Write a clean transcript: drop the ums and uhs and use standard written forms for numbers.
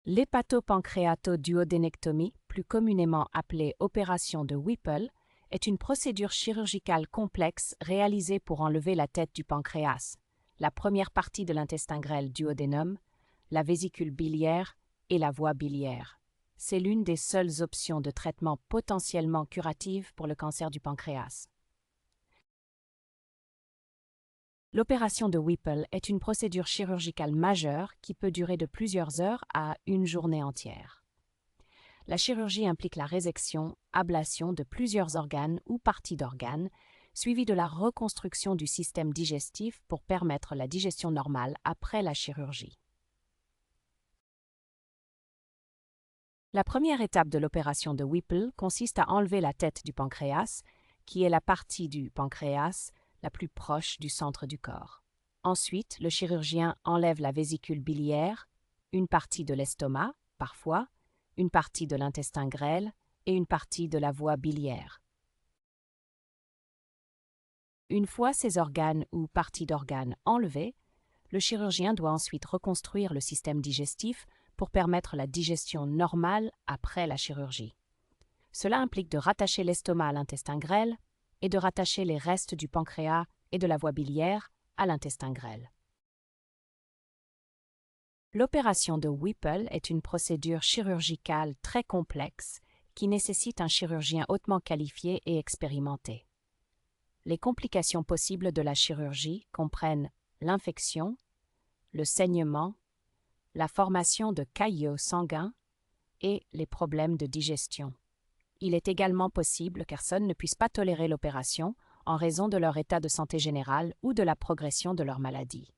L'hépatopancréatoduodénectomie, plus communément appelée opération de Whipple, est une procédure chirurgicale complexe réalisée pour enlever la tête du pancréas, la première partie de l'intestin grêle duodénum, la vésicule biliaire et la voie biliaire. C'est l'une des seules options de traitement potentiellement curative pour le cancer du pancréas. L'opération de Whipple est une procédure chirurgicale majeure qui peut durer de plusieurs heures à une journée entière. La chirurgie implique la résection, ablation de plusieurs organes ou parties d'organes, suivie de la reconstruction du système digestif pour permettre la digestion normale après la chirurgie. La première étape de l'opération de Whipple consiste à enlever la tête du pancréas, qui est la partie du pancréas la plus proche du centre du corps. Ensuite, le chirurgien enlève la vésicule biliaire, une partie de l'estomac, parfois, une partie de l'intestin grêle et une partie de la voie biliaire. Une fois ces organes ou parties d'organes enlevés, le chirurgien doit ensuite reconstruire le système digestif pour permettre la digestion normale après la chirurgie. Cela implique de rattacher l'estomac à l'intestin grêle et de rattacher les restes du pancréas et de la voie biliaire à l'intestin grêle. L'opération de Whipple est une procédure chirurgicale très complexe qui nécessite un chirurgien hautement qualifié et expérimenté. Les complications possibles de la chirurgie comprennent l'infection, le saignement, la formation de caillots sanguins et les problèmes de digestion. Il est également possible que personne ne puisse pas tolérer l'opération en raison de leur état de santé général ou de la progression de leur maladie.